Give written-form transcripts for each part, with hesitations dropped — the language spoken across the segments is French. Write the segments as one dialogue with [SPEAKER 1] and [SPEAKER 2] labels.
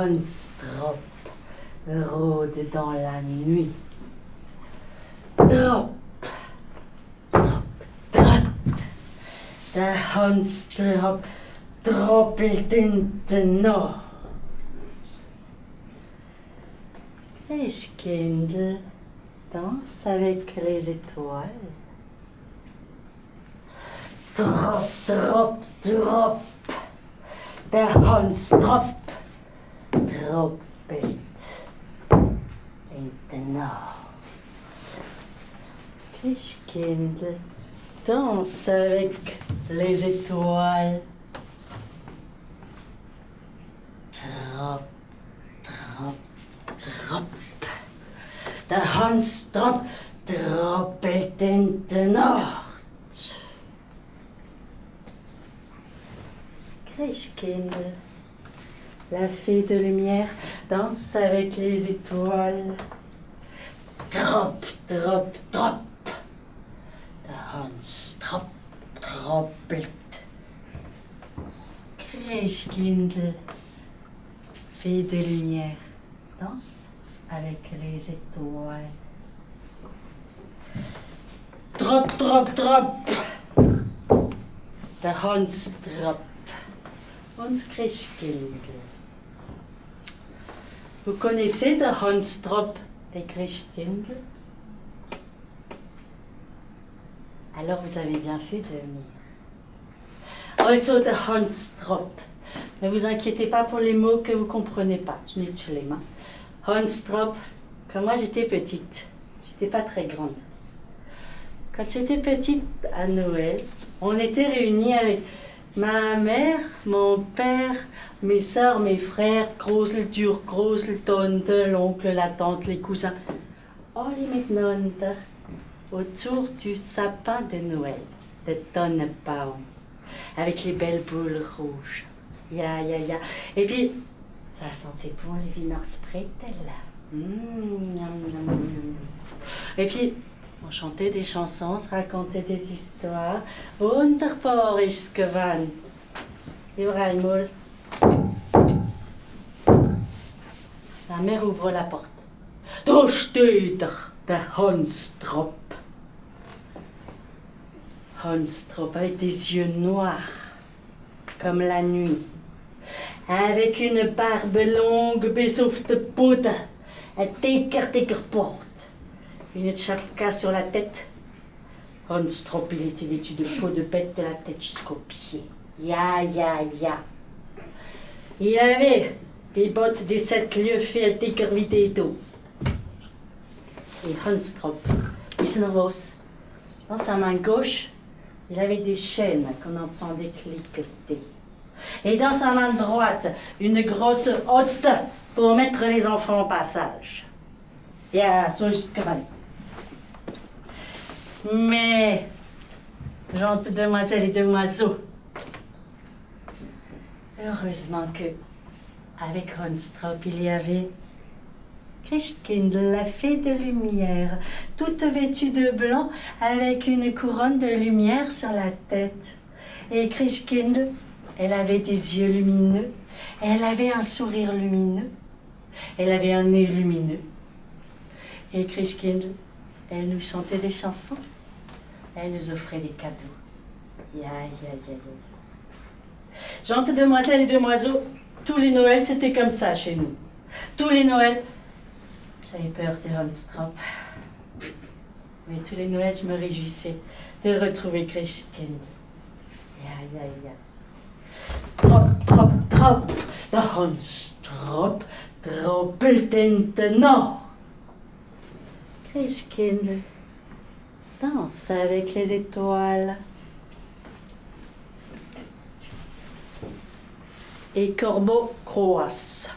[SPEAKER 1] Hans-Drop rôde dans la nuit. Drop, drop, drop. Der Hans-Drop droppelt in den Nord. Christkindl danse avec les étoiles. Drop, drop, drop. Der Hans-Drop droppelt in den Nord. Christkindl danse avec les étoiles. Drop, drop, drop. Der Hans-Drop droppelt in den Nord. Christkindl, la fée de lumière, danse avec les étoiles. Drop, drop, drop. Der Hans-Drop droppelt. Christkindl, fée de lumière, danse avec les étoiles. Drop, drop, drop. Der Hans-Drop. Hans Christkindl. Vous connaissez der Hans-Drop des Christkindl? Alors vous avez bien fait de venir. Also der Hans-Drop. Ne vous inquiétez pas pour les mots que vous ne comprenez pas. Je n'ai pas les mains. Hans-Drop, quand moi j'étais petite, j'étais pas très grande. Quand j'étais petite à Noël, on était réunis avec ma mère, mon père, mes soeurs, mes frères, Großeltür, Großeltante, l'oncle, la tante, les cousins. Alle miteinander autour du sapin de Noël, de Tannenbaum, avec les belles boules rouges. Ya, ya, ya. Et puis, ça sentait bon les Weihnachtsbretel. Et puis, on chantait des chansons, on se racontait des histoires. Wunderbar ist es gewesen. Über einmal. La mère ouvre la porte. Da steht der Hans-Drop. Hans-Drop avec des yeux noirs, comme la nuit, avec une barbe longue bis auf den Boden, un dicker porte. Une chapka sur la tête. Hans-Drop, il était vêtu de peau de bête de la tête jusqu'aux pieds. Ya, ya, ya. Il avait des bottes des 7 lieues fältig gravité d'eau. Et Hans-Drop, Wissenros, dans sa main gauche, il avait des chaînes qu'on entendait cliqueter. Et dans sa main droite, une grosse hotte pour mettre les enfants au passage. Ja, so ist es gewesen. Mais, gentes demoiselles et demoiselles, heureusement que, avec Hans-Drop, il y avait Christkindl, la fée de lumière, toute vêtue de blanc, avec une couronne de lumière sur la tête. Et Christkindl, elle avait des yeux lumineux, elle avait un sourire lumineux, elle avait un nez lumineux. Et Christkindl, elle nous chantait des chansons, elle nous offrait des cadeaux. Ya, ya, ya, ya. Gentes demoiselles et demoiselles, tous les Noëls, c'était comme ça chez nous. Tous les Noëls, j'avais peur de Hans-Drop. Mais tous les Noëls, je me réjouissais de retrouver Christkindl. Ya, ya, ya. Drop, drop, drop, der Hans-Drop droppelt in den Nord. Christkindl danse avec les étoiles. Et corbeau croasse.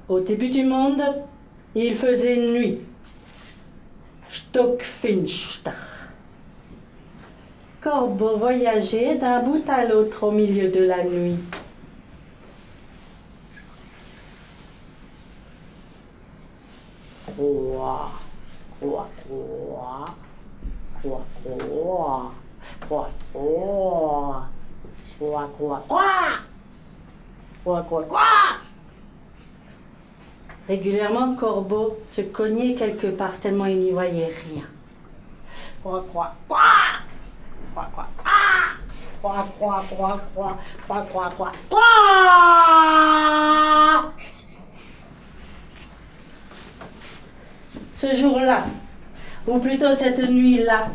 [SPEAKER 1] Au début du monde, il faisait nuit. Stockfinster. Corbeau voyageait d'un bout à l'autre au milieu de la nuit. Croix, croix, croix, croix, croix. Quoi? Oh! Quoi, quoi, quoi? Quoi, quoi, quoi? Régulièrement, Corbeau se cognait quelque part tellement il n'y voyait rien. Quoi, quoi, quoi? Quoi, quoi, ah! Quoi, quoi, quoi, quoi, quoi, quoi, quoi, quoi? Ce jour-là, ou plutôt cette nuit-là,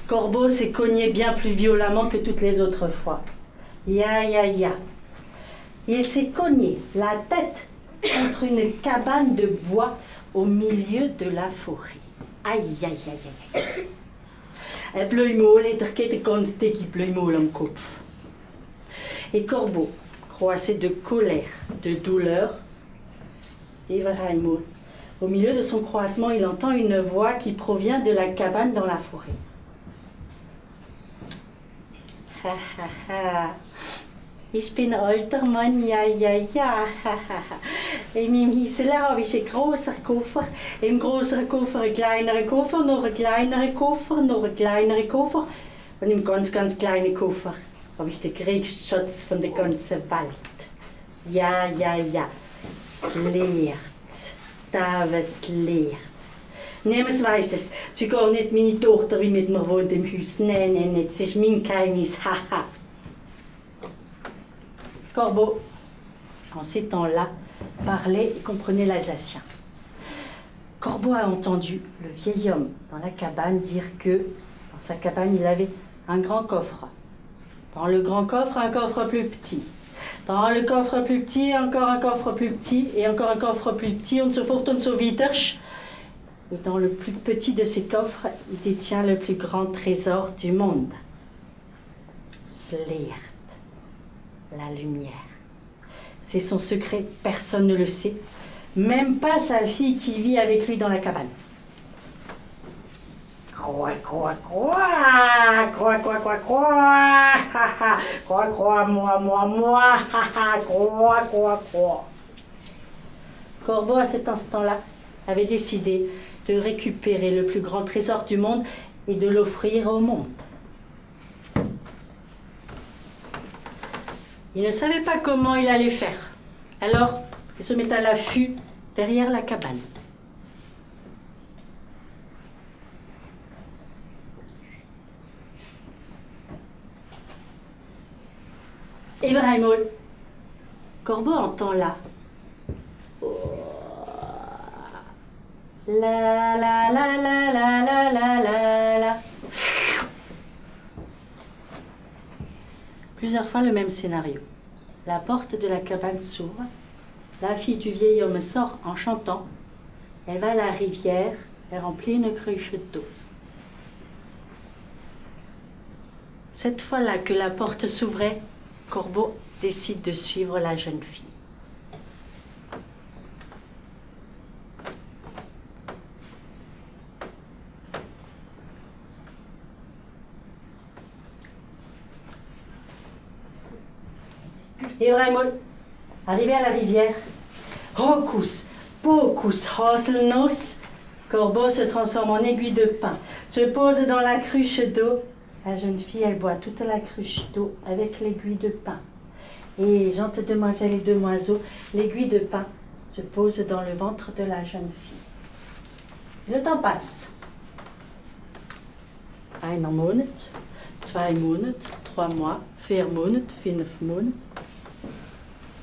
[SPEAKER 1] Corbeau s'est cogné bien plus violemment que toutes les autres fois. Ya, ya, ya. Il s'est cogné la tête contre une cabane de bois au milieu de la forêt. Aïe, aïe, aïe, aïe, aïe. Pleuimol et de consté qui pleuimol en coupe. Et Corbeau, croissé de colère, de douleur, et Vraimol. Au milieu de son croissement, il entend une voix qui provient de la cabane dans la forêt. Ha ha ha. Ich bin alter Mann, ja, ja, ja. In meinem Hieselen habe ich einen grossen Koffer. Im grossen Koffer einen kleineren Koffer, noch einen kleineren Koffer, noch einen kleineren Koffer. Und im ganz, ganz kleinen Koffer habe ich den Kriegsschatz von der ganzen Welt. Ja, ja, ja. Es leert. Es leert. Niemand weiss es. Sogar nicht meine Tochter, wie mit mir wohnt im Haus. Nein, nein, nein, das ist mein Geheimnis. Haha. Corbeau, en ces temps-là, parlait et comprenait l'alsacien. Corbeau a entendu le vieil homme dans la cabane dire que dans sa cabane, il avait un grand coffre. Dans le grand coffre, un coffre plus petit. Dans le coffre plus petit, encore un coffre plus petit, et encore un coffre plus petit, und so fort und so weiter. Et dans le plus petit de ces coffres, il détient le plus grand trésor du monde. Sleert. La lumière. C'est son secret, personne ne le sait. Même pas sa fille qui vit avec lui dans la cabane. Croix, croix, croix, croix, croix, croix, croix, croix, croix, moi, moi, moi, croix, croix, croix. Corbeau, à cet instant-là, avait décidé de récupérer le plus grand trésor du monde et de l'offrir au monde. Il ne savait pas comment il allait faire. Alors, il se met à l'affût derrière la cabane. Et vraiment, Corbeau entend là. La la la la la la la la la. Plusieurs fois le même scénario. La porte de la cabane s'ouvre. La fille du vieil homme sort en chantant. Elle va à la rivière et remplit une cruche d'eau. Cette fois-là que la porte s'ouvrait, Corbeau décide de suivre la jeune fille. Et vraiment, arrivé à la rivière, Hocus, pocus, haselnuss, Corbeau se transforme en aiguille de pin, se pose dans la cruche d'eau. La jeune fille, elle boit toute la cruche d'eau avec l'aiguille de pin. Et gentes demoiselles et demoiseaux, l'aiguille de pin se pose dans le ventre de la jeune fille. Le temps passe. Ein Monat, 2 Monate, 3 mois, 4 Monate, 5 Monate.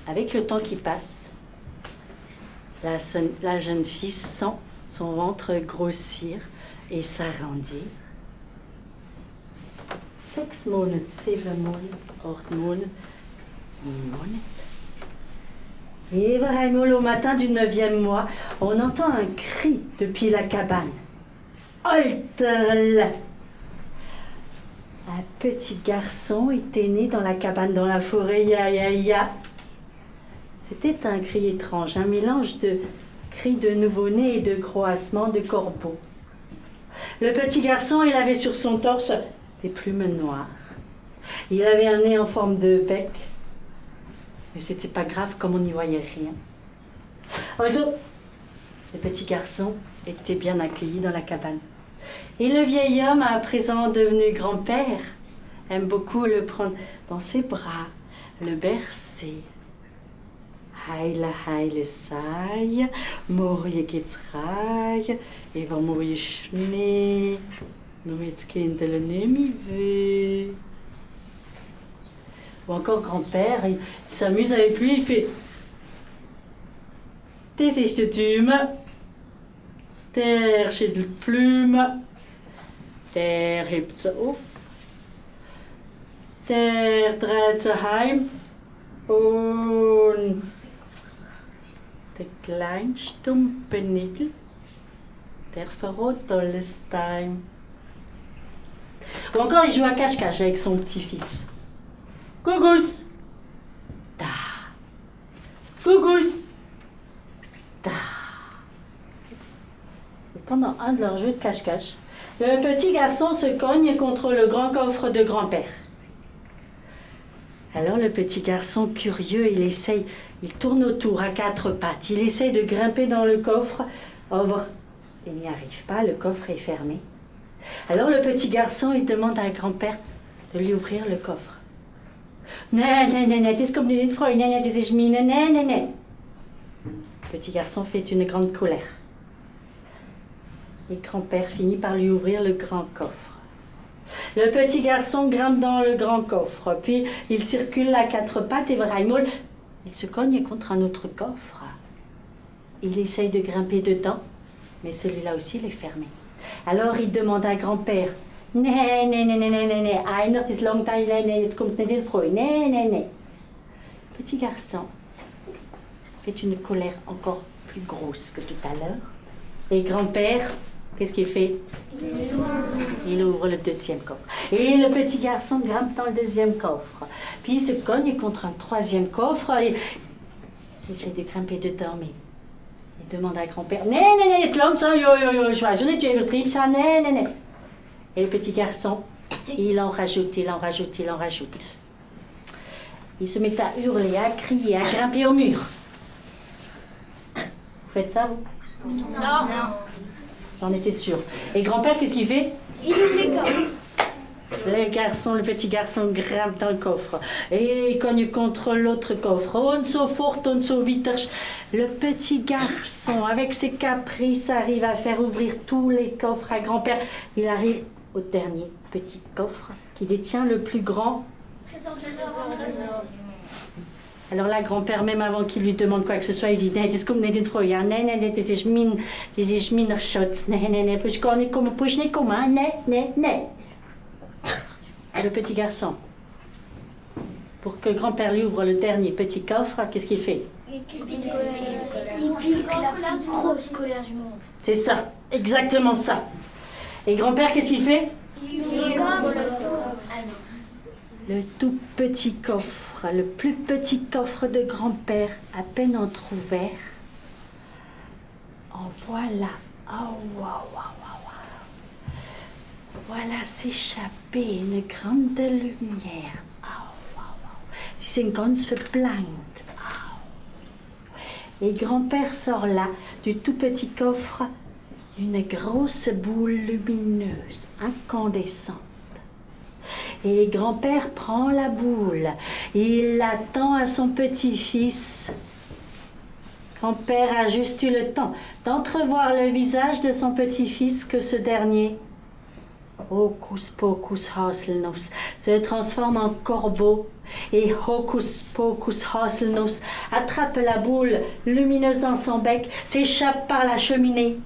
[SPEAKER 1] Avec le temps qui passe, la jeune fille sent son ventre grossir et s'agrandir. 6 Monate, 7 Monate, 8 Monate, 9 Monate. Et vraiment, au matin du 9e mois, on entend un cri depuis la cabane. Holterl! Un petit garçon était né dans la cabane dans la forêt, ya ya ya. C'était un cri étrange, un mélange de cris de nouveau-né et de croassement de corbeau. Le petit garçon, il avait sur son torse des plumes noires. Il avait un nez en forme de bec, mais c'était pas grave comme on n'y voyait rien. Also, le petit garçon était bien accueilli dans la cabane. Et le vieil homme, à présent devenu grand-père, aime beaucoup le prendre dans ses bras, le bercer. Heile, heile sei, morgen geht's rein, über morgen Schnee, nur jetzt Kindle nicht mehr weh. Ou encore grand-père, il s'amuse avec lui, il fait Das ist der Däume, der schüttelt die Blume, der hebt sie auf, der dreht sie heim und der kleine stumpfe Nigel, der verrot alles daheim. Ou encore il joue à cache-cache avec son petit-fils. Gougous, da, Gougous, da. Et pendant un de leurs jeux de cache-cache, le petit garçon se cogne contre le grand coffre de grand-père. Alors le petit garçon curieux, il tourne autour à quatre pattes, il essaye de grimper dans le coffre. Ouvre, il n'y arrive pas, le coffre est fermé. Alors le petit garçon, il demande à grand-père de lui ouvrir le coffre. Nee, nee, nee, nee, het is comme dit Freund, nee, nee, das ist mine, nee, nee, nee. Le petit garçon fait une grande colère. Et grand-père finit par lui ouvrir le grand coffre. Le petit garçon grimpe dans le grand coffre, puis il circule à quatre pattes et Raimol, il se cogne contre un autre coffre. Il essaye de grimper dedans, mais celui-là aussi il est fermé. Alors il demande à grand-père, nee, nee, nee, nee, nee, nee, nee, einer ist lang, nee, nee, jetzt kommt nicht in Freude, nee, nee, nee. Petit garçon fait une colère encore plus grosse que tout à l'heure. Et grand-père, qu'est-ce qu'il fait? Il ouvre le deuxième coffre. Et le petit garçon grimpe dans le deuxième coffre. Puis il se cogne contre un troisième coffre et il essaie de grimper dedans, mais il demande à grand-père, nee, nee, nee, jetzt langsam, yo, yo, yo, ich weiß schon nicht, tu übertrieben ça, nee, nee, nee. Et le petit garçon, il en rajoute, il en rajoute, il en rajoute. Il se met à hurler, à crier, à grimper au mur. Vous faites ça, vous?
[SPEAKER 2] Non.
[SPEAKER 1] J'en étais sûre. Et grand-père, qu'est-ce qu'il fait?
[SPEAKER 2] Il ouvre les coffres.
[SPEAKER 1] Le petit garçon grimpe dans le coffre et il cogne contre l'autre coffre. On so fort, on so vite. Le petit garçon, avec ses caprices, arrive à faire ouvrir tous les coffres à grand-père. Il arrive au dernier petit coffre qui détient le plus grand
[SPEAKER 2] Trésor.
[SPEAKER 1] Alors là, grand-père, même avant qu'il lui demande quoi que ce soit, il dit, nee, das kommt nicht in Freude, ja, nee, nee, das ist mein Schatz, nee, nee, nee, ich kann nicht kommen, nee, nee, nee. Et le petit garçon, pour que grand-père lui ouvre le dernier petit coffre, qu'est-ce qu'il fait?
[SPEAKER 2] Il pique la plus grosse colère du monde.
[SPEAKER 1] C'est ça, exactement ça. Et grand-père, qu'est-ce qu'il fait?
[SPEAKER 2] Il ouvre le coffre.
[SPEAKER 1] Le tout petit coffre, le plus petit coffre de grand-père, à peine entrouvert. En voilà, oh, wow, wow, wow, wow. Voilà s'échapper une grande lumière. Oh, wow, wow. Sie sind ganz verblendet. Oh. Et grand-père sort là, du tout petit coffre, une grosse boule lumineuse, incandescente. Et grand-père prend la boule, il la tend à son petit-fils. Grand-père a juste eu le temps d'entrevoir le visage de son petit-fils que ce dernier, Hocus Pocus Haselnuss, se transforme en corbeau et Hocus Pocus Haselnuss attrape la boule lumineuse dans son bec, s'échappe par la cheminée.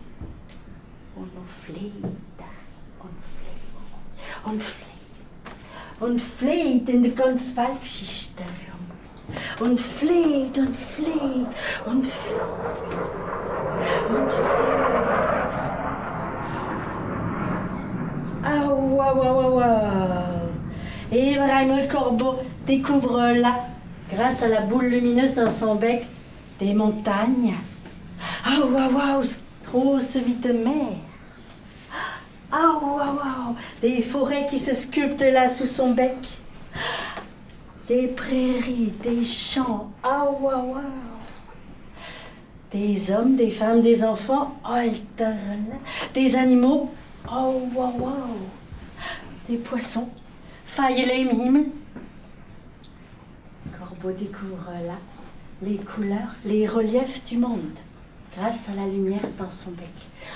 [SPEAKER 1] Und flieht in der ganzen Weltgeschichte rum. Und flieht und flieht und flieht und flieht. Ah, wow, wow, wow, wow. Et vraiment le corbeau découvre là, grâce à la boule lumineuse dans son bec, des montagnes. Ah, wow, wow, grosse vide mer. Ah, wow, wow, des forêts qui se sculptent là sous son bec. Des prairies, des champs. Ah, wow, wow. Des hommes, des femmes, des enfants. Des animaux. Oh, wow, wow. Des poissons. Feile im Himmel. Corbeau découvre là les couleurs, les reliefs du monde, grâce à la lumière dans son bec.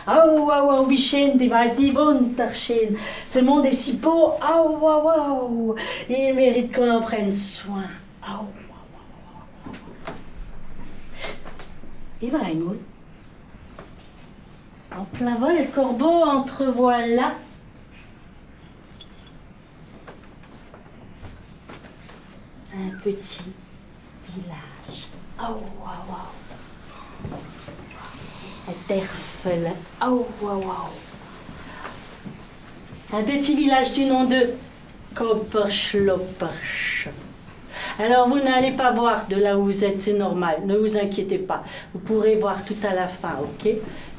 [SPEAKER 1] Oh, wow, wow, wie schön die Welt, wie wunderschön. Ce monde est si beau. Oh, wow, wow. Il mérite qu'on en prenne soin. Oh, wow, wow, wow. Ibrahimoul, en plein vol, le corbeau entrevoit là un petit village. Oh, wow, wow. Terfel. Oh, wow, wow. Un petit village du nom de Kopperschloppersch. Alors, vous n'allez pas voir de là où vous êtes, c'est normal. Ne vous inquiétez pas. Vous pourrez voir tout à la fin, ok?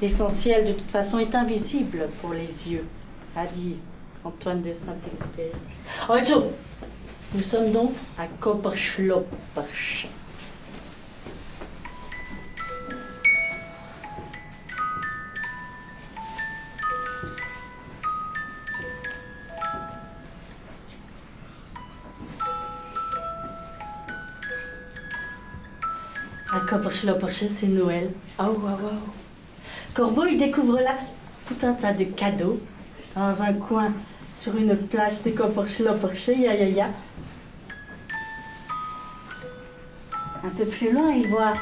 [SPEAKER 1] L'essentiel, de toute façon, est invisible pour les yeux, a dit Antoine de Saint-Exupéry. Also, nous sommes donc à Kopperschloppersch. À Kopperschloppersch, c'est Noël. Oh, wow, wow. Corbeau, il découvre là tout un tas de cadeaux dans un coin sur une place de Kopperschloppersch. Ya, ya, ya. Un peu plus loin, il voit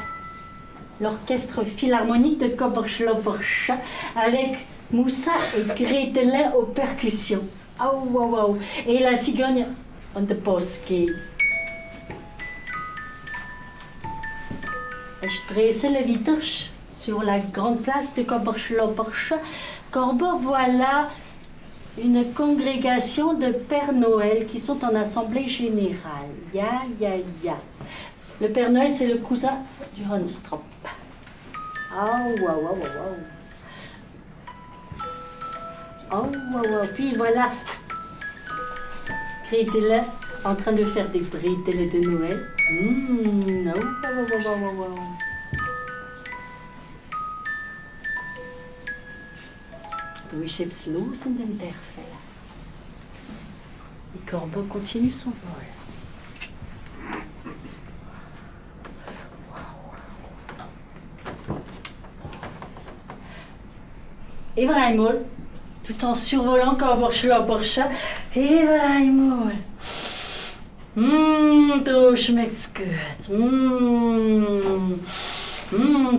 [SPEAKER 1] l'orchestre philharmonique de Kopperschloppersch avec Moussa et Gretel aux percussions. Oh, wow, wow. Et la cigogne on the Bosquet. Je le Wittersch sur la grande place de Kopperschloppersch. Corbeau, voilà une congrégation de Père Noël qui sont en assemblée générale. Ya, ya, ya. Le Père Noël, c'est le cousin du Honstrop. Oh, wow, wow, wow. Oh, wow, wow. Puis voilà Gretel en train de faire des bretelles de Noël. Oh, wow, wow, wow, wow, wow. Du ist etwas los in dem Terfel. Et Corbeau continue son vol. Ibrahimoul, tout en survolant Kopperschloppersch, Ibrahimoul. Du schmeckt's gut.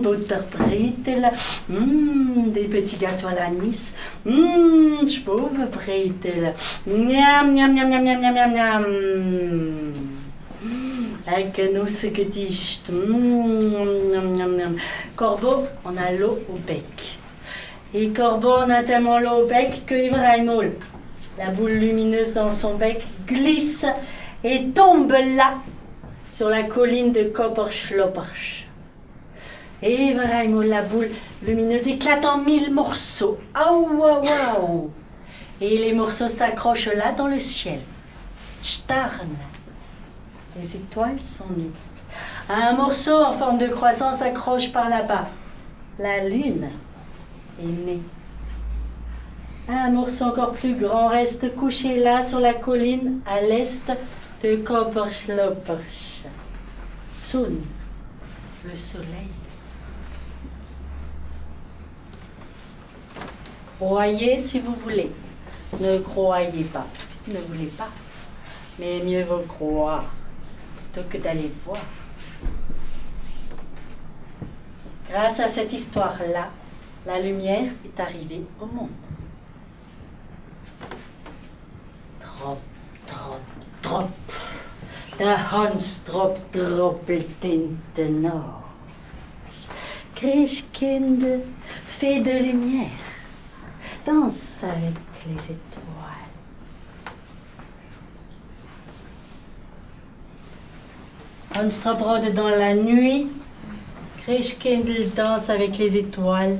[SPEAKER 1] Butterbretel. Des petits gâteaux à l'anis. Schwurbelbretel. Miam, miam, miam, miam, miam, miam, miam, miam. Ein Genussgedicht. Miam, miam, miam. Corbeau, on a l'eau au bec. Et Corbeau, on a tellement l'eau au bec que Ibrahimoul, la boule lumineuse dans son bec, glisse et tombe là, sur la colline de Kopperschloppersch. Et Ibrahimoul, la boule lumineuse, éclate en 1000 morceaux. Oh, wow, wow. Et les morceaux s'accrochent là dans le ciel. Starn. Les étoiles sont nées. Un morceau en forme de croissant s'accroche par là-bas. La lune est née. Un morceau encore plus grand reste couché là sur la colline à l'est de Kopperschloppersch. Sun, le soleil. Croyez si vous voulez, ne croyez pas si vous ne voulez pas, mais mieux vaut croire plutôt que d'aller voir. Grâce à cette histoire-là, la lumière est arrivée au monde. Drop, drop, drop. Der Honstrop droppelt in den Nord. Christkind, fée de lumière, danse avec les étoiles. Honstrop rôde dans la nuit. Christkind danse avec les étoiles.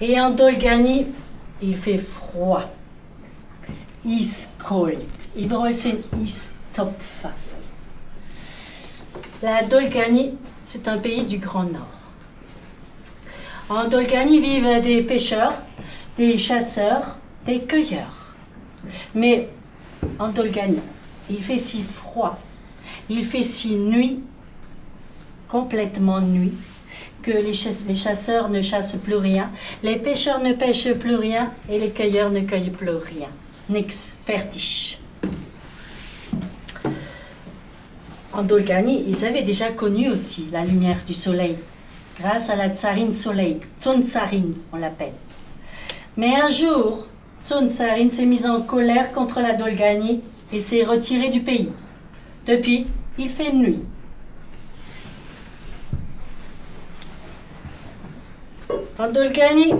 [SPEAKER 1] Et en Dolgani, il fait froid. Iskold. Überall sind Iszopfer. La Dolganie, c'est un pays du Grand Nord. En Dolganie vivent des pêcheurs, des chasseurs, des cueilleurs. Mais en Dolganie, il fait si froid, il fait si nuit, complètement nuit, que les chasseurs ne chassent plus rien, les pêcheurs ne pêchent plus rien et les cueilleurs ne cueillent plus rien. Nix, fertig. En Dolganie, ils avaient déjà connu aussi la lumière du soleil, grâce à la tsarine soleil, Tsun-tsarine, on l'appelle. Mais un jour, Tsun-tsarine s'est mise en colère contre la Dolganie et s'est retirée du pays. Depuis, il fait nuit. En Dolganie,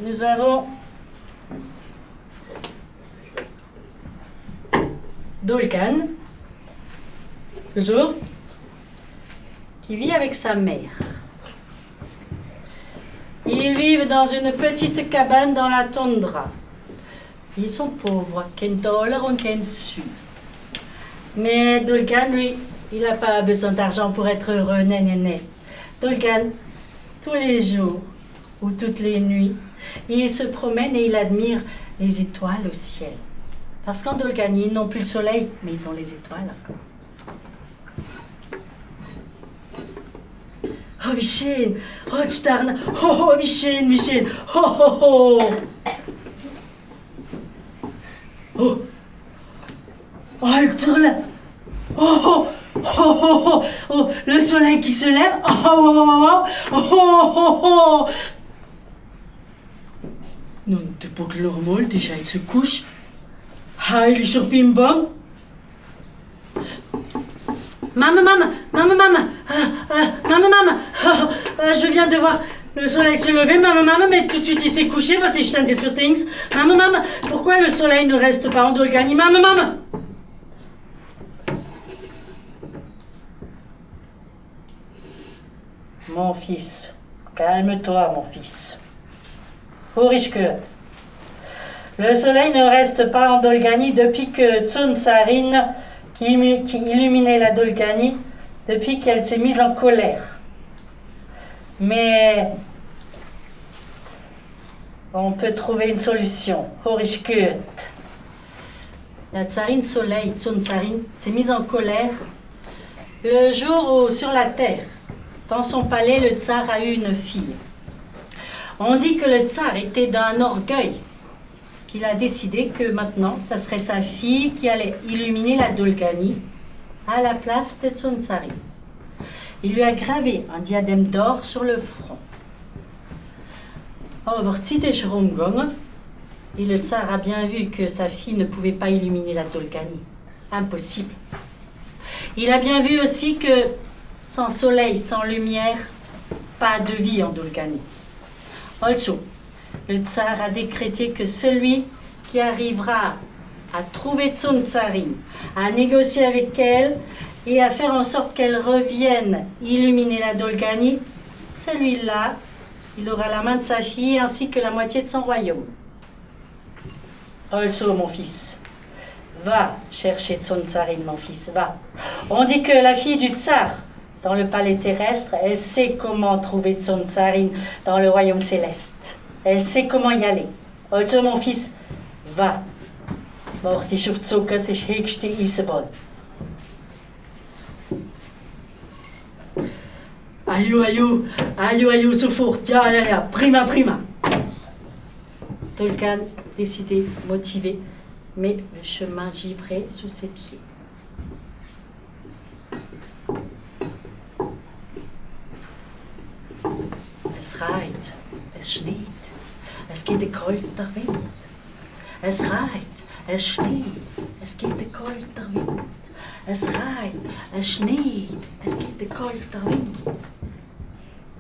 [SPEAKER 1] nous avons Dolgan, toujours, qui vit avec sa mère. Ils vivent dans une petite cabane dans la toundra. Ils sont pauvres, kein dollar und kein su. Mais Dolgan, lui, il n'a pas besoin d'argent pour être heureux, nénéné. Dolgan, tous les jours ou toutes les nuits, il se promène et il admire les étoiles au ciel. Parce qu'en Dolganie, ils n'ont plus le soleil, mais ils ont les étoiles encore. Oh, wie schön! Oh, Sterne! Oh, wie schön, wie schön! Oh, oh, oh! Oh! Alter, là! Oh, oh, oh, oh, oh! Le soleil qui se lève! Oh, oh, oh, oh, oh, oh! Non, t'es pas que normal, déjà, il se couche. Heiliger Bimbam! Maman, maman, maman, maman, maman, maman, je viens de voir le soleil se lever, maman, maman, mais tout de suite il s'est couché, was ist denn das für Dings? Maman, maman, pourquoi le soleil ne reste pas en Dolganie? Maman, maman! Mon fils, calme-toi, mon fils. Horishke. Le soleil ne reste pas en Dolganie depuis que Tsun-tsarine, qui illuminait la Dolganie, depuis qu'elle s'est mise en colère. Mais on peut trouver une solution. Horishkut. La tsarine soleil, Tsun-tsarine, s'est mise en colère le jour où, sur la terre, dans son palais, le tsar a eu une fille. On dit que le tsar était d'un orgueil, qu'il a décidé que maintenant, ça serait sa fille qui allait illuminer la Dolganie à la place de Tsun-tsarine. Il lui a gravé un diadème d'or sur le front. Et le tsar a bien vu que sa fille ne pouvait pas illuminer la Dolganie. Impossible. Il a bien vu aussi que sans soleil, sans lumière, pas de vie en Dolganie. Also, le tsar a décrété que celui qui arrivera à trouver Tsun-tsarine, à négocier avec elle et à faire en sorte qu'elle revienne illuminer la Dolganie, celui-là, il aura la main de sa fille ainsi que la moitié de son royaume. Also, mon fils, va chercher Tsun-tsarine, mon fils, va. On dit que la fille du tsar, dans le palais terrestre, elle sait comment trouver Tsun-tsarine dans le royaume céleste. Elle sait comment y aller. Also, mon fils, va. Mach dich auf Zucker, es ist höchste Eisenbahn. Aïe, aïe, aïe, aïe, sofort. Ja, ja, ja, prima, prima. Dolgan, décidé, motivé, mais le chemin givré sous ses pieds. Es reit, es schneit, es geht ein kalter Wind. Es reit, es schneit, es geht ein kalter Wind. Es reit, es schneit, es geht ein kalter Wind.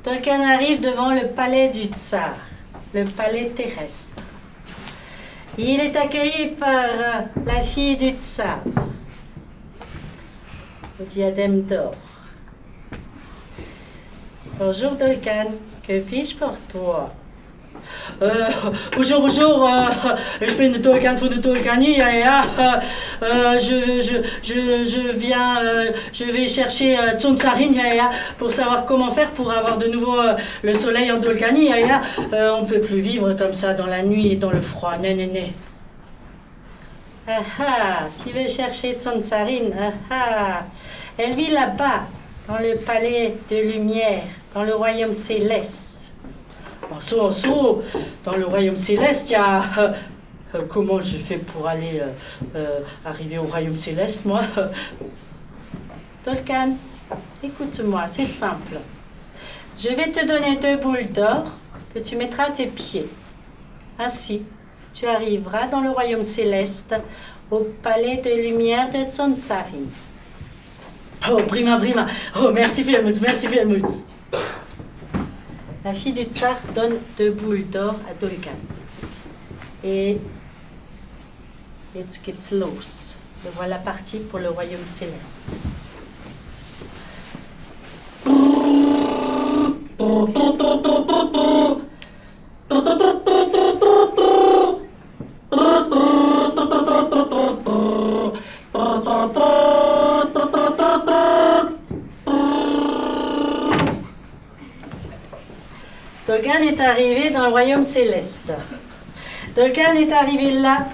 [SPEAKER 1] Dolgan arrive devant le palais du tsar, le palais terrestre. Il est accueilli par la fille du tsar, au diadème d'or. Bonjour Dolgan, que puis-je pour toi? Bonjour, bonjour, je bin de Dolgan von der Dolganie, ja, je vais chercher Tsun-tsarine, ja, pour savoir comment faire pour avoir de nouveau le soleil en Dolganie, ja, on ne peut plus vivre comme ça dans la nuit et dans le froid, né. Ah ah, tu veux chercher Tsontsarine? Ah ah, elle vit là-bas, dans le palais de lumière, dans le royaume céleste. Dans le royaume céleste, il y a... comment je fais pour aller arriver au royaume céleste, moi? Tolkien, écoute-moi, c'est simple. Je vais te donner 2 boules d'or que tu mettras à tes pieds. Ainsi, tu arriveras dans le royaume céleste, au palais de lumière de Tsontsarine. Oh, prima. Oh, merci Fielmutz. La fille du tsar donne 2 boules d'or à Tolkien. Et jetzt geht's los. Le voilà parti pour le royaume céleste. Tolkien est arrivé dans le royaume céleste. Tolkien est arrivé là,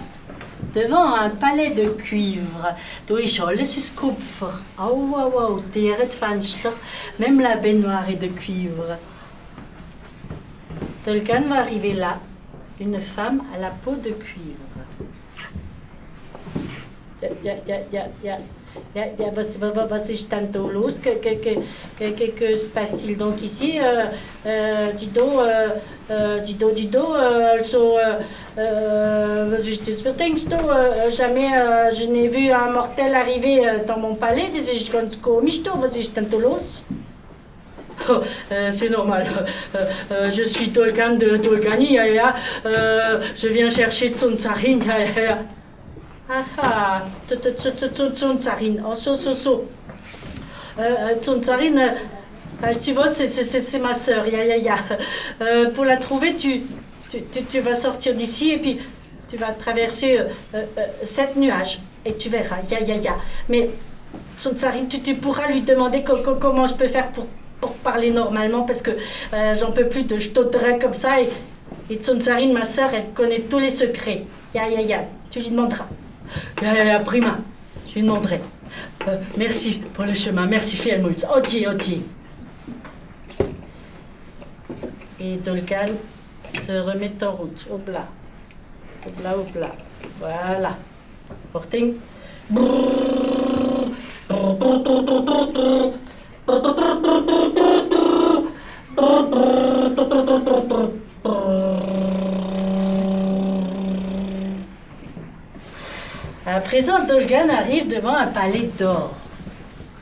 [SPEAKER 1] devant un palais de cuivre. Durch alles ist Kupfer. Au, derrière Fenster, même la baignoire est de cuivre. Tolkien va arriver là, une femme à la peau de cuivre. Was ist denn da los? Que se passe-t-il donc ici? Dis donc, also, was ist das für Dings da? Jamais je n'ai vu un mortel arriver dans mon palais, das ist ganz komisch da, was ist denn da los? Oh, c'est normal. Je suis Tolkien de Tolkani, je viens chercher Tsontsarine. Ah, Tsontsarine. Oh, Tsontsarine, tu vois, c'est ma sœur. Pour la trouver, tu vas sortir d'ici et puis tu vas traverser 7 nuages et tu verras. Mais Tsontsarine, tu pourras lui demander comment je peux faire pour parler normalement parce que j'en peux plus de stotterer comme ça. Et Tsontsarine, ma sœur, elle connaît tous les secrets. Tu lui demanderas. Prima, je lui demanderai. Merci pour le chemin, merci Fielmutz. Oti. Et Tolkien se remet en route. Obla. Voilà. Porting. À présent, Tolkien arrive devant un palais d'or.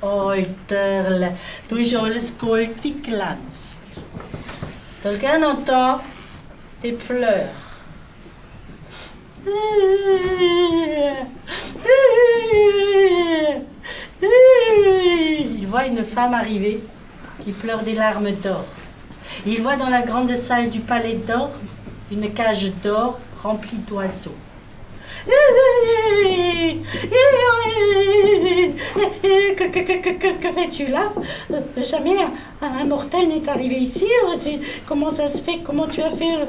[SPEAKER 1] Euterl, durch alles Gold wie glanzt. Tolkien entend des pleurs. Il voit une femme arriver qui pleure des larmes d'or. Il voit dans la grande salle du palais d'or une cage d'or remplie d'oiseaux. Que fais-tu là? Jamais un mortel n'est arrivé ici. Comment ça se fait? Comment tu as fait?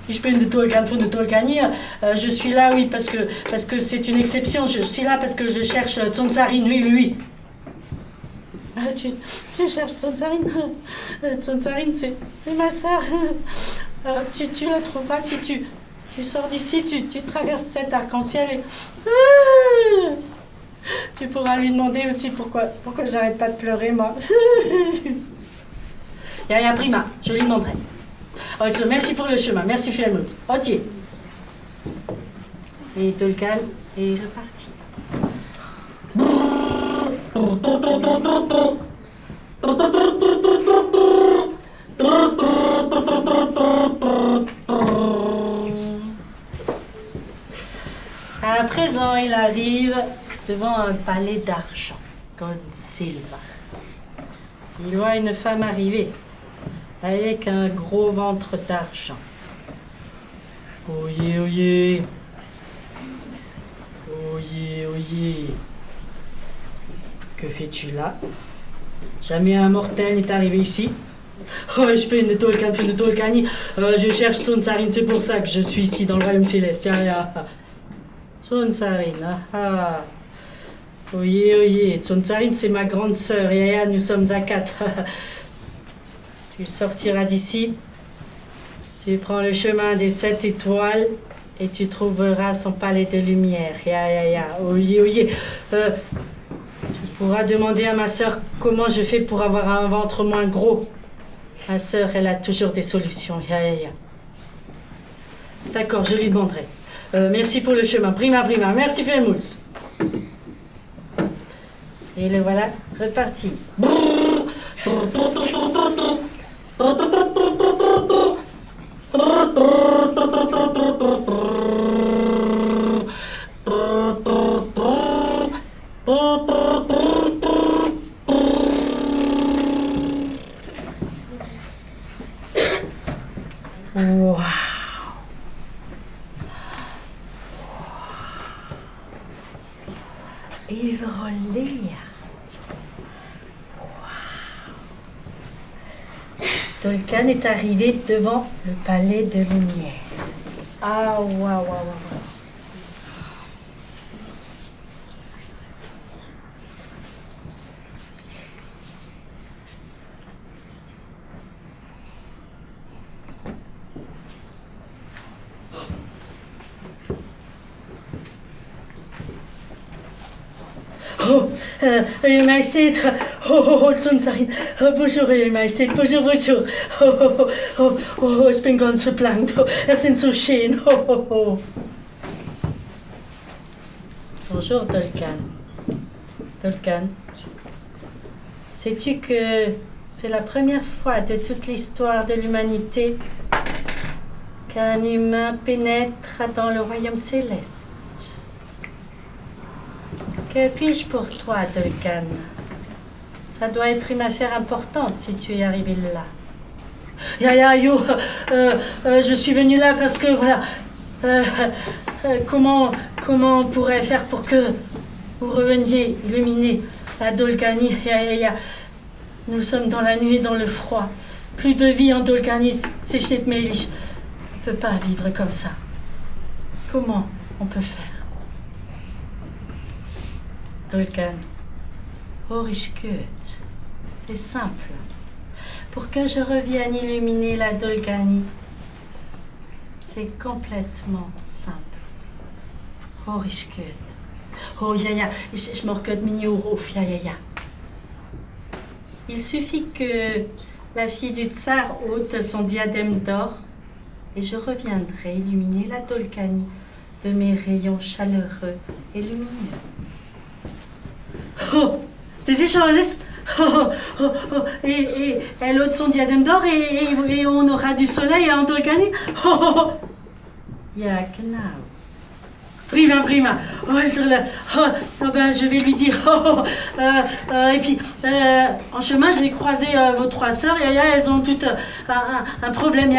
[SPEAKER 1] Ich bin de Tolkien von der Tolkani. Je suis là, oui, parce que c'est une exception. Je suis là parce que je cherche Tsontsarine, oui. Tu cherches Tsontsarine? Tsontsarine, c'est ma sœur. Tu la trouveras si tu sors d'ici, tu traverses cet arc-en-ciel et... Tu pourras lui demander aussi pourquoi j'arrête pas de pleurer, moi. Prima, je lui demanderai. Also, merci pour le chemin, merci Fielmutz. Oti. Et Tolkien est reparti. À présent, il arrive devant un palais d'argent, Goldsilver. Il voit une femme arriver avec un gros ventre d'argent. Oyez. Que fais-tu là? Jamais un mortel n'est arrivé ici. Je bin de Tolkien von der Tolkani. Je cherche Tsontsarine, c'est pour ça que je suis ici dans le royaume céleste. Tsonsarine, ah. Oui, Tsonsarine, c'est ma grande sœur. Yaya, nous sommes à 4. Tu sortiras d'ici. Tu prends le chemin des 7 étoiles et tu trouveras son palais de lumière. Ya. Oui. Tu pourras demander à ma sœur comment je fais pour avoir un ventre moins gros. Ma sœur, elle a toujours des solutions. Ya. D'accord, je lui demanderai. Merci pour le chemin. Prima. Merci, Felmutz. Et le voilà reparti. Wow. Tolkien est arrivé devant le palais de lumière. Ah, waouh. Majestät, Tsonsarine, bonjour, Majestät, bonjour. Ich bin ganz verplankt, sind so schön, Bonjour, Tolkien, sais-tu que c'est la première fois de toute l'histoire de l'humanité qu'un humain pénètre dans le royaume céleste? Que puis-je pour toi, Tolkien? Ça doit être une affaire importante si tu es arrivé là. Je suis venu là parce que voilà. Comment on pourrait faire pour que vous reveniez illuminer la Dolganie? Nous sommes dans la nuit et dans le froid. Plus de vie en Dolganie, c'est chez Melich. On ne peut pas vivre comme ça. Comment on peut faire? Tolkien, Horishkut, c'est simple. Pour que je revienne illuminer la Dolganie, c'est complètement simple. Horishkut. Oh, Yaya, je me recode mini Orof, Yaya. Il suffit que la fille du tsar ôte son diadème d'or et je reviendrai illuminer la Dolganie de mes rayons chaleureux et lumineux. Das ist alles. Et elle ôte son diadème d'or et on aura du soleil en Dolganie. Ja, genau. Prima. Je vais lui dire. Et puis, en chemin, j'ai croisé vos 3 sœurs. Elles ont toutes un problème.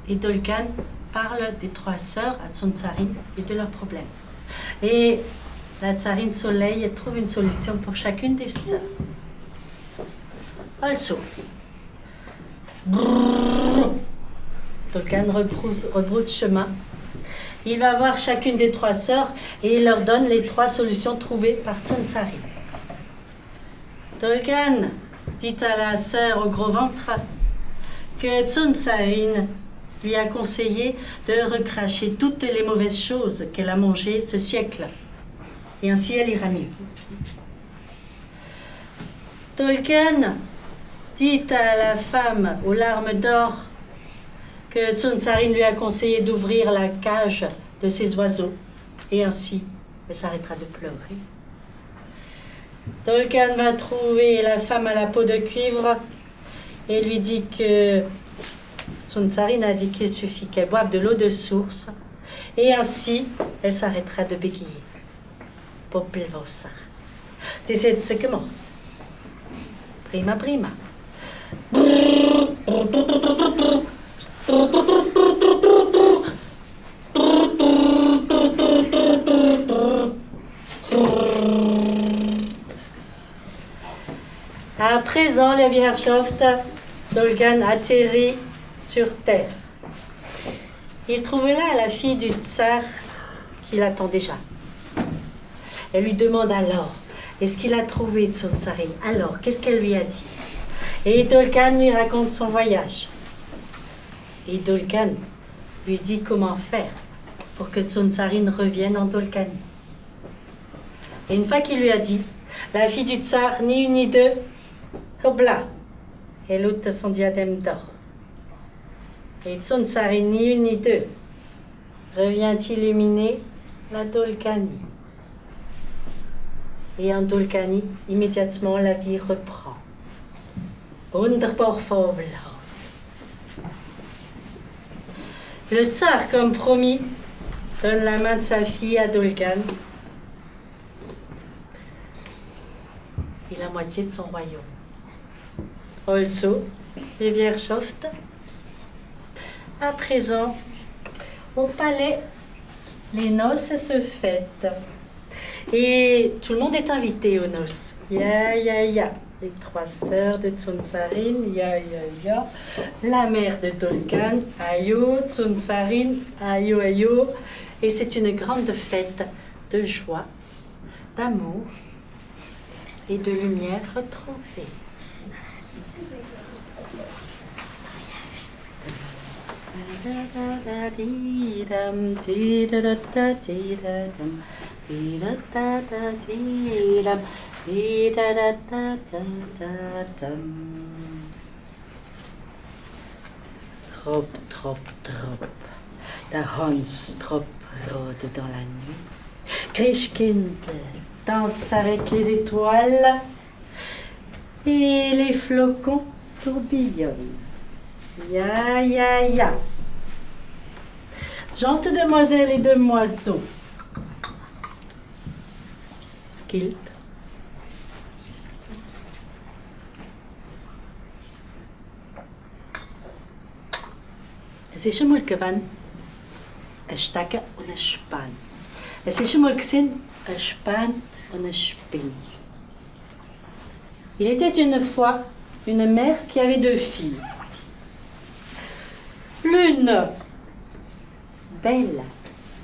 [SPEAKER 1] Et Tolkien parle des 3 sœurs à Tsonsarine et de leurs problèmes. Et la tsarine Soleil trouve une solution pour chacune des sœurs. Also. Tolkien rebrousse chemin. Il va voir chacune des 3 sœurs et il leur donne les 3 solutions trouvées par Tsonsarine. Tolkien dit à la sœur au gros ventre que Tsonsarine lui a conseillé de recracher toutes les mauvaises choses qu'elle a mangées ce siècle. Et ainsi elle ira mieux. Tolkien dit à la femme aux larmes d'or que Tsonsarine lui a conseillé d'ouvrir la cage de ses oiseaux. Et ainsi, elle s'arrêtera de pleurer. Tolkien va trouver la femme à la peau de cuivre et lui dit que Tsonsarine a dit qu'il suffit qu'elle boive de l'eau de source. Et ainsi, elle s'arrêtera de bégayer. Popelvosa. Das ist jetzt gemacht. Prima. À présent, les Herrschaft, Tolkien atterrit sur Terre. Il trouve là la fille du tsar qui l'attend déjà. Elle lui demande alors, est-ce qu'il a trouvé Tsontsarine? Alors, qu'est-ce qu'elle lui a dit? Et Dolkan lui raconte son voyage. Et Dolkan lui dit comment faire pour que Tsontsarine revienne en Dolkanie. Et une fois qu'il lui a dit, la fille du tsar, ni une ni deux, hop là, elle ôte son diadème d'or. Et Tsontsarine, ni une ni deux, revient illuminer la Dolkanie. Et en Dolkanie, immédiatement, la vie reprend. Wunderbar fabelhaft. Le tsar, comme promis, donne la main de sa fille à Dolkan et la moitié de son royaume. Also, Rivière-Schoft. À présent, au palais, les noces se fêtent. Et tout le monde est invité aux noces. Ya, ya, ya. Les 3 sœurs de Tsontsarine, ya, ya, ya. La mère de Dolkan, ayo, Tsontsarine, ayo, ayo. Et c'est une grande fête de joie, d'amour et de lumière retrouvée. Trop, trop, trop. Der Hans trop rôde dans la nuit. Christkind danse avec les étoiles et les flocons tourbillonnent. Ya, ya, ya. Gentes demoiselles et demoiselles. Skilt. Es ist einmal gewesen, ein Stege und ein Span. Es ist einmal gewesen, ein Span und ein Spinne. Il était une fois une mère qui avait 2 filles. L'une, belle,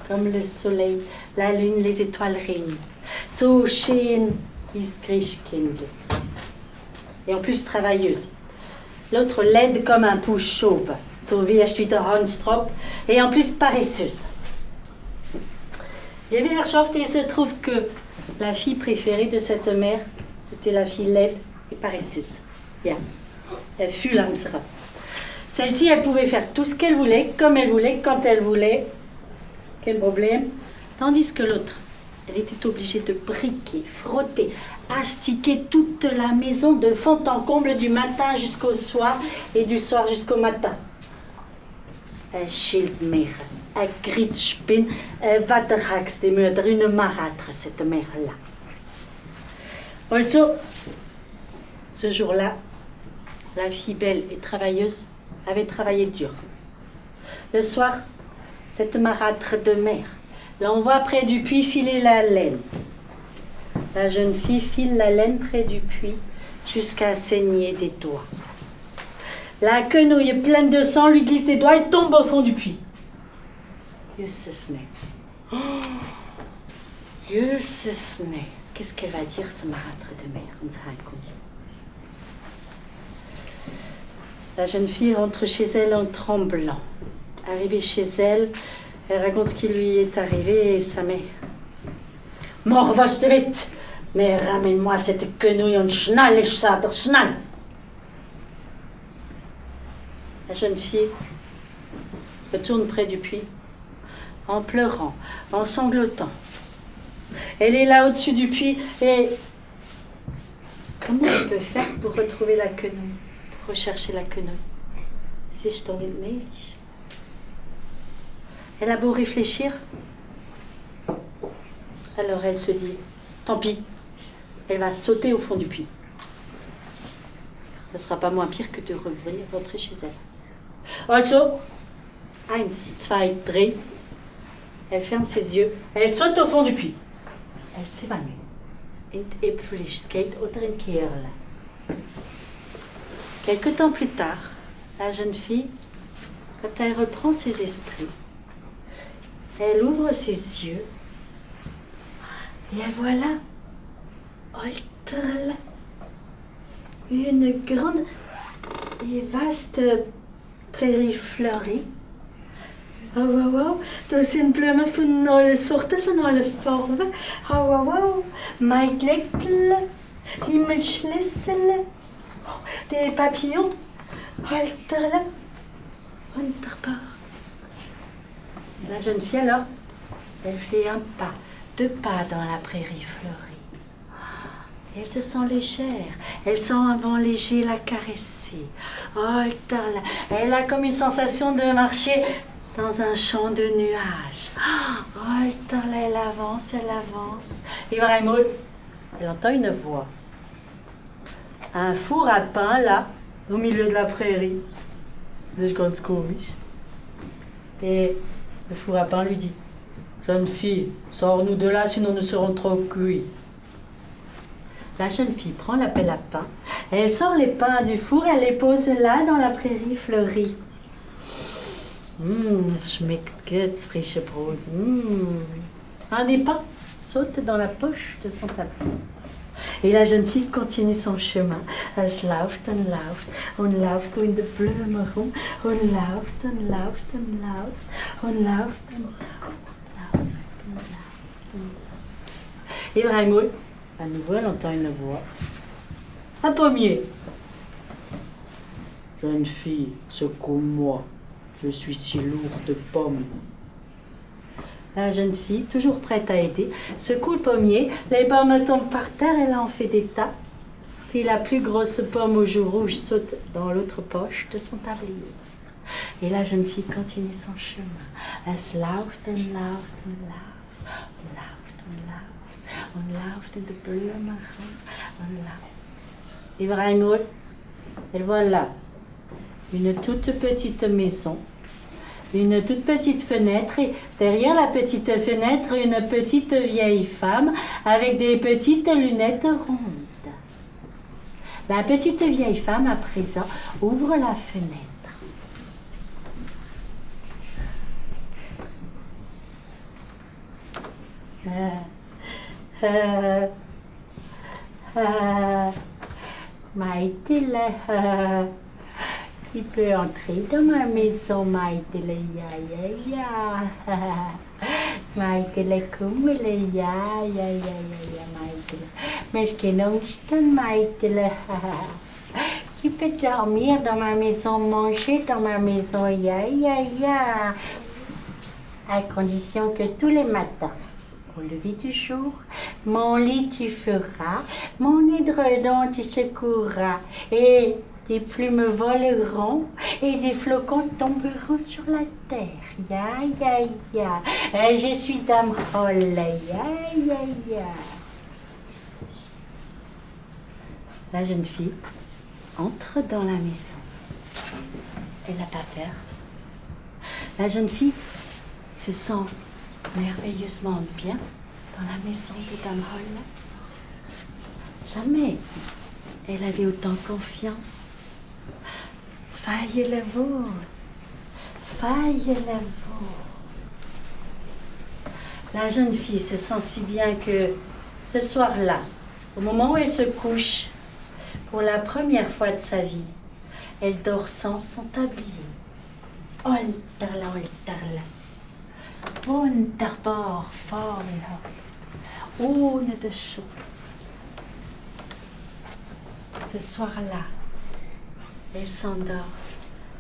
[SPEAKER 1] comme le soleil, la lune, les étoiles réunies. So schön ist Christkind. Et en plus travailleuse. L'autre laide comme un pouce chauve. So wie der Hanstrop. Et en plus paresseuse. Les Herrschaft, il se trouve que la fille préférée de cette mère, c'était la fille laide et paresseuse. Bien. Elle fut Lanzera. Celle-ci, elle pouvait faire tout ce qu'elle voulait, comme elle voulait, quand elle voulait. Quel problème? Tandis que l'autre, elle était obligée de briquer, frotter, astiquer toute la maison de fond en comble du matin jusqu'au soir et du soir jusqu'au matin. Un Schildmeer, un Gritzspin, un Waterhax des Mörder, une marâtre, cette mère-là. Also, ce jour-là, la fille belle et travailleuse avait travaillé dur. Le soir, cette marâtre de mère l'envoie près du puits filer la laine. La jeune fille file la laine près du puits jusqu'à saigner des doigts. La quenouille pleine de sang lui glisse des doigts et tombe au fond du puits. Jösses nej. Jösses nej. Qu'est-ce qu'elle va dire, ce marâtre de mère? La jeune fille rentre chez elle en tremblant. Arrivée chez elle, elle raconte ce qui lui est arrivé et sa mère. Mort was de vite, mais ramène-moi cette quenouille en schnall, ich sag das schnall. La jeune fille retourne près du puits, en pleurant, en sanglotant. Elle est là au-dessus du puits et comment elle peut faire pour retrouver la quenouille, pour rechercher la quenouille? C'est je t'en ai. Elle a beau réfléchir, alors elle se dit, tant pis, elle va sauter au fond du puits. Ce ne sera pas moins pire que de revenir rentrer chez elle. Also, 1, 2, 3, elle ferme ses yeux, elle saute au fond du puits. Elle s'évanouit. In Äpfelischkeit oder in Kerle. Quelque temps plus tard, la jeune fille, quand elle reprend ses esprits, Elle ouvre ses yeux. Et voilà, une grande et vaste prairie fleurie. Då sin blommor från alla sorter, från alla former. Majgläckle, himmelschlüssel, des papillons. Wunderbar. La jeune fille alors, elle fait un pas, 2 pas dans la prairie fleurie. Elle se sent légère, elle sent un vent léger la caresser. Elle a comme une sensation de marcher dans un champ de nuages. Elle avance, elle avance. Et vraiment, elle entend une voix. Un four à pain là, au milieu de la prairie. C'est ganz komisch. Et le four à pain lui dit: jeune fille, sors-nous de là, sinon nous serons trop cuits. La jeune fille prend la pelle à pain, elle sort les pains du four, elle les pose là dans la prairie fleurie. Es schmeckt gut, frische Brot. Un des pains saute dans la poche de son tapis. Et la jeune fille continue son chemin. Es läuft und läuft und läuft in den Blumen rum und läuft und läuft und läuft und läuft und läuft und läuft. Et vraiment, à nouveau, elle entend une voix. Un pommier. Jeune fille, secoue-moi. Je suis si lourde de pommes. La jeune fille, toujours prête à aider, secoue le pommier, les pommes tombent par terre, elle en fait des tas. Puis la plus grosse pomme au jour rouge saute dans l'autre poche de son tablier. Et la jeune fille continue son chemin. Es läuft und läuft und läuft und läuft und läuft und läuft in den Blumen und läuft. Et vraiment, elle voit là une toute petite maison, une toute petite fenêtre, et derrière la petite fenêtre, une petite vieille femme avec des petites lunettes rondes. La petite vieille femme, à présent, ouvre la fenêtre. Maïtile, tu peux entrer dans ma maison, Maïtile, ya. Maïtile, kummele, ya, Maïtile. Mais je kenongsten, Maïtile. Tu peux dormir dans ma maison, manger dans ma maison, ya. À condition que tous les matins, au lever du jour, mon lit tu feras, mon édredon tu secoueras, et des plumes voleront, et des flocons tomberont sur la terre. Ya. Je suis Dame Holle, ya. La jeune fille entre dans la maison. Elle n'a pas peur. La jeune fille se sent merveilleusement bien dans la maison de Dame Holle. Jamais elle avait autant confiance. Faille le vaut. La jeune fille se sent si bien que ce soir-là, au moment où elle se couche, pour la première fois de sa vie, elle dort sans son tablier. Oltarla. Wunderbar, Fräulein, ohne de Schutz. Ce soir-là, elle s'endort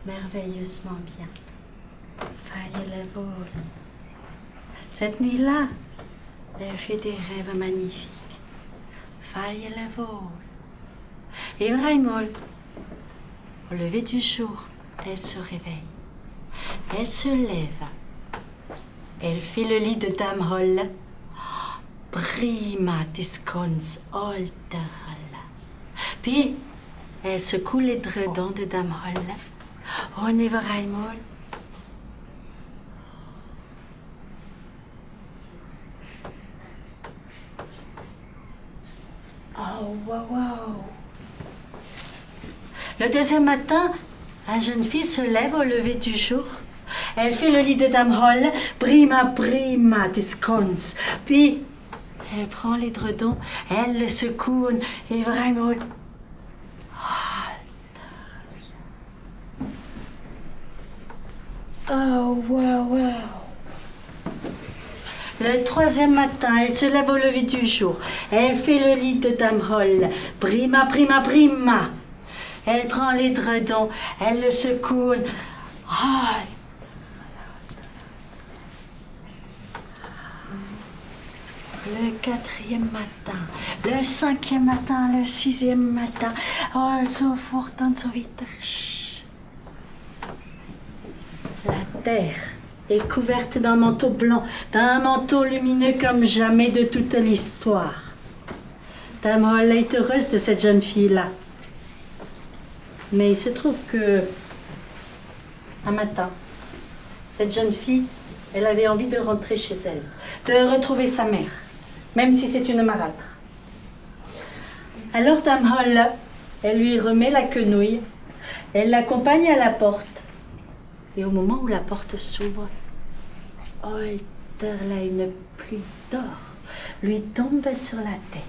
[SPEAKER 1] merveilleusement bien. Feierlewohl. Cette nuit-là, elle fait des rêves magnifiques. Feierlewohl. Et vraiment, au lever du jour, elle se réveille. Elle se lève. Elle fait le lit de Dame Holle. Prima discons Olterholle. Puis, elle secoue les dredons de Dame Holle. On est vraiment. Wow. Le deuxième matin, la jeune fille se lève au lever du jour. Elle fait le lit de Dame Holle, prima, prima, descons. Puis, elle prend l'édredon, elle le secoue, et vraiment... Oh, wow, wow. Le troisième matin, elle se lève au lever du jour. Elle fait le lit de Dame Holle. Prima, prima, prima. Elle prend l'édredon, elle le secoue. Oh. Le quatrième matin, le cinquième matin, le sixième matin. Oh, so fort und so weiter. La terre est couverte d'un manteau blanc, d'un manteau lumineux comme jamais de toute l'histoire. Dame Holle est heureuse de cette jeune fille-là. Mais il se trouve que, un matin, cette jeune fille, elle avait envie de rentrer chez elle, de retrouver sa mère, même si c'est une marâtre. Alors Dame Holle, elle lui remet la quenouille, elle l'accompagne à la porte. Et au moment où la porte s'ouvre, oh, là, une pluie d'or lui tombe sur la tête.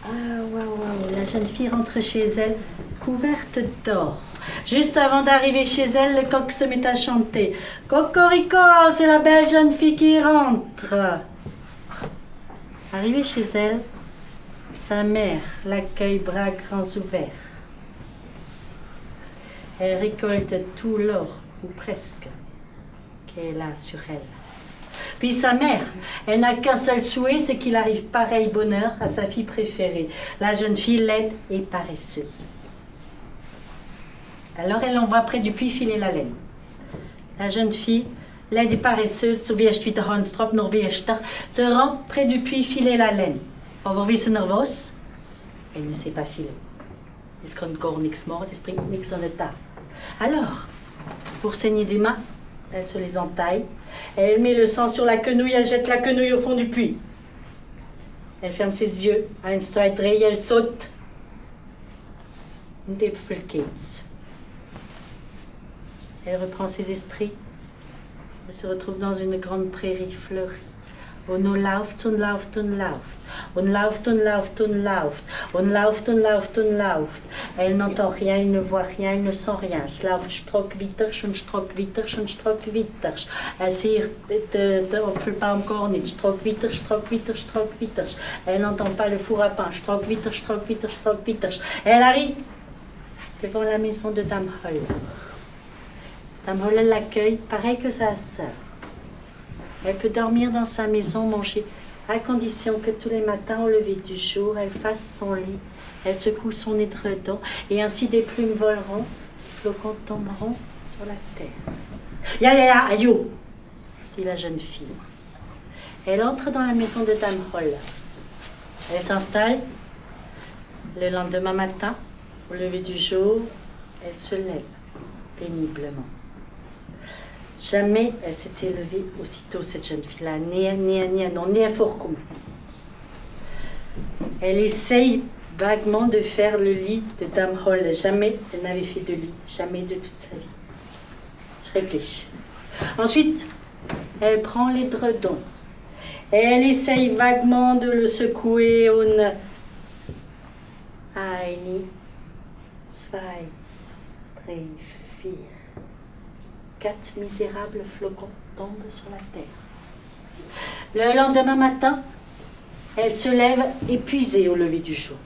[SPEAKER 1] Ah, waouh, la jeune fille rentre chez elle, couverte d'or. Juste avant d'arriver chez elle, le coq se met à chanter. Cocorico, c'est la belle jeune fille qui rentre. Arrivée chez elle, sa mère l'accueille bras grands ouverts. Elle récolte tout l'or, ou presque, qu'elle a sur elle. Puis sa mère, elle n'a qu'un seul souhait, c'est qu'il arrive pareil bonheur à sa fille préférée, la jeune fille laide et paresseuse. Alors elle l'envoie près du puits filer la laine. La jeune fille, laide et paresseuse, se rend près du puits filer la laine. Over wie ze nervos, elle ne sait pas filer. Es kan gar niks more, es bringt niks aan het taal. Alors, pour saigner des mains, elle se les entaille. Elle met le sang sur la quenouille, elle jette la quenouille au fond du puits. Elle ferme ses yeux. 1, 2, 3, elle saute. Und Äpfel geht's. Elle reprend ses esprits. Elle se retrouve dans une grande prairie fleurie. Und nun lauft und lauft und lauft. Und lauft und lauft und lauft. Und lauft und lauft und lauft. Elle n'entend rien, elle ne voit rien, elle ne sent rien. Es lauft strockwitters und strockwitters und strockwitters. Elle sieht de Apfelbaum gar nicht. Strockwitters, strockwitters, strockwitters. Elle n'entend pas le four à pain. Strockwitters, strockwitters, strockwitters. Elle arrive devant la maison de Dame Holle. Dame Holle l'accueille, pareil que sa sœur. Elle peut dormir dans sa maison, manger, à condition que tous les matins, au lever du jour, elle fasse son lit, elle secoue son édredon, et ainsi des plumes voleront, des flocons tomberont sur la terre. Ya, ya, ya, aïe, dit la jeune fille. Elle entre dans la maison de Dame Holle. Elle s'installe. Le lendemain matin, au lever du jour, elle se lève péniblement. Jamais elle s'était levée aussitôt, cette jeune fille-là. Ni fort commun. Elle essaye vaguement de faire le lit de Dame Holle. Jamais elle n'avait fait de lit, jamais de toute sa vie. Je réfléchis. Ensuite, elle prend l'édredon. Elle essaye vaguement de le secouer. Eine, 2, 3, 4. 4 misérables flocons tombent sur la terre. Le lendemain matin, elle se lève épuisée au lever du jour.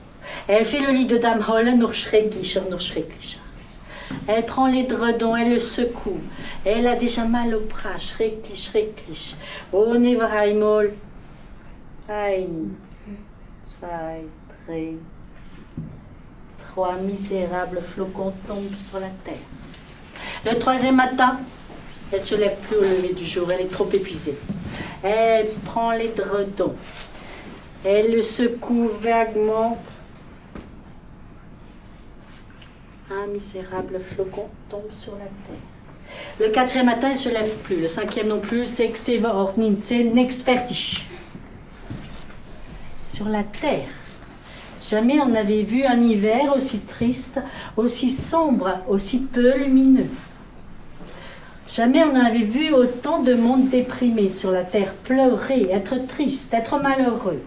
[SPEAKER 1] Elle fait le lit de Dame Holle, nur schrecklicher, nur schrecklicher. Elle prend l'édredon, elle le secoue. Elle a déjà mal au bras, schrecklich, schrecklich. Ohne einmal. 1, 2, 3 misérables flocons tombent sur la terre. Le troisième matin, elle ne se lève plus au lever du jour, elle est trop épuisée. Elle prend l'édredon, elle le secoue vaguement. Un misérable flocon tombe sur la terre. Le quatrième matin, elle ne se lève plus. Le cinquième non plus, c'est que c'est next fertig. Sur la terre, jamais on n'avait vu un hiver aussi triste, aussi sombre, aussi peu lumineux. Jamais on n'avait vu autant de monde déprimé sur la terre, pleurer, être triste, être malheureux.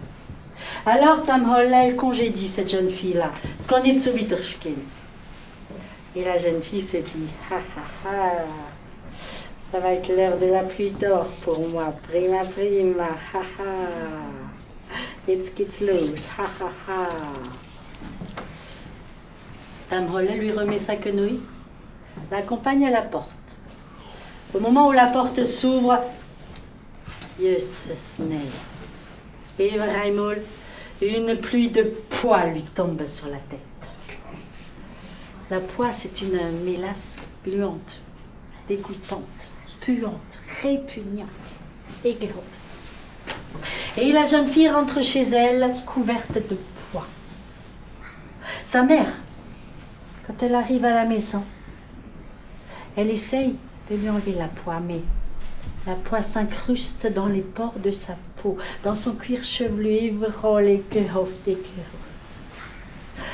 [SPEAKER 1] Alors Tam Hollel congédie cette jeune fille-là, ce qu'on est de Wiederskin. Et la jeune fille se dit, ha ha ha, ça va être l'heure de la pluie d'or pour moi, prima prima, ha ha, it's loose, ha ha ha. Tam Hollel lui remet sa quenouille, l'accompagne à la porte. Au moment où la porte s'ouvre, Jesus Ney. Et Raimol, une pluie de pois lui tombe sur la tête. La poix, c'est une mélasse gluante, dégoûtante, puante, répugnante, aigrante. Et la jeune fille rentre chez elle, couverte de pois. Sa mère, quand elle arrive à la maison, elle essaye de lui enlever la poix, mais la poix s'incruste dans les pores de sa peau, dans son cuir chevelu,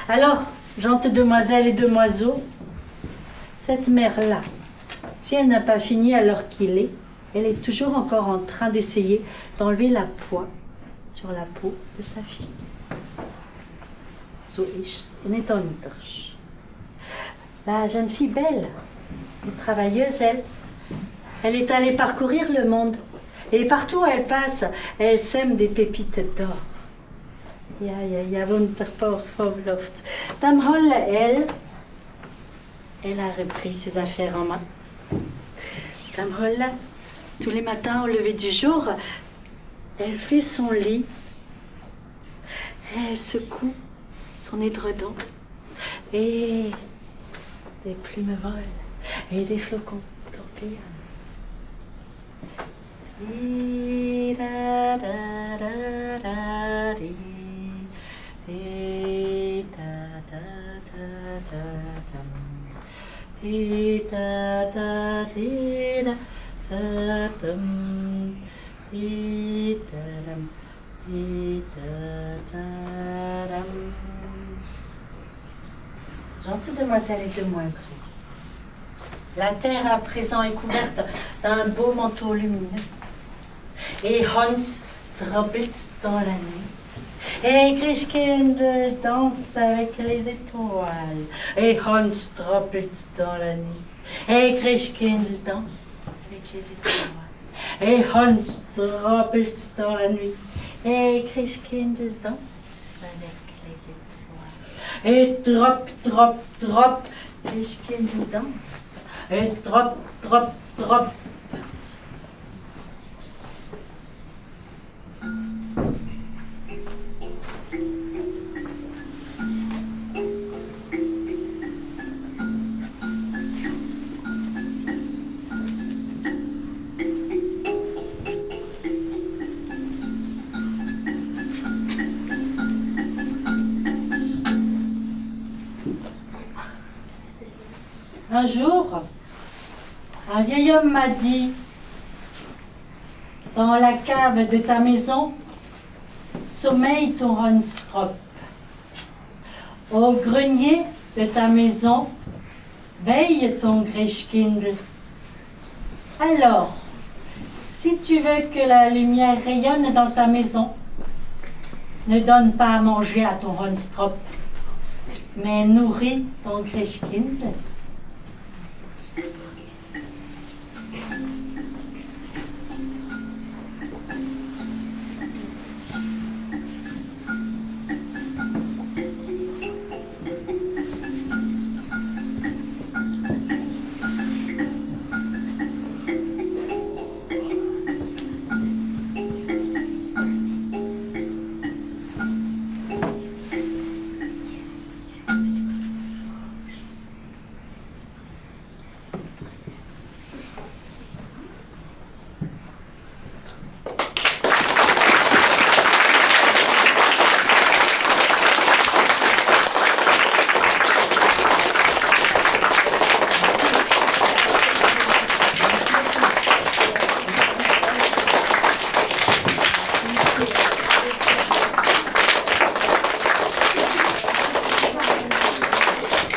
[SPEAKER 1] Alors, gentes demoiselles et demoiseaux, cette mère-là, si elle n'a pas fini alors qu'il est, elle est toujours encore en train d'essayer d'enlever la poix sur la peau de sa fille. So ist's in Untersch. La jeune fille belle, une travailleuse, elle est allée parcourir le monde. Et partout où elle passe, elle sème des pépites d'or. Ja, wundervoll. Tam Hollel, elle a repris ses affaires en main. Tam Hollel, tous les matins au lever du jour, elle fait son lit. Elle secoue son édredon. Et des plumes volent. Et des flocons tourbillonnent. Gentilles demoiselles et demoiselles, la terre à présent est couverte d'un beau manteau lumineux. Et Hans troppelt dans la nuit. Et Christkindl danse avec les étoiles. Et Hans troppelt dans la nuit. Et Christkindl danse avec les étoiles. Et Hans troppelt dans la nuit. Et Christkindl danse avec les étoiles. Et drop, drop, drop, Christkindl danse. Et drop, drop, drop. Un jour, un vieil homme m'a dit, dans la cave de ta maison, sommeille ton Ronstrop. Au grenier de ta maison, veille ton Christkindl. Alors, si tu veux que la lumière rayonne dans ta maison, ne donne pas à manger à ton Ronstrop, mais nourris ton Christkindl.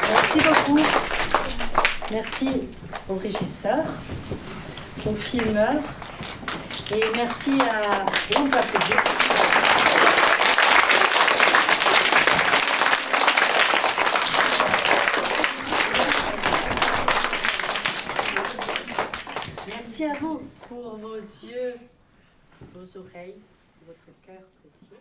[SPEAKER 1] Merci beaucoup. Merci. au régisseur, au filmeur, et merci à... Et on peut applaudir. Merci à vous pour vos yeux, vos oreilles, votre cœur précieux.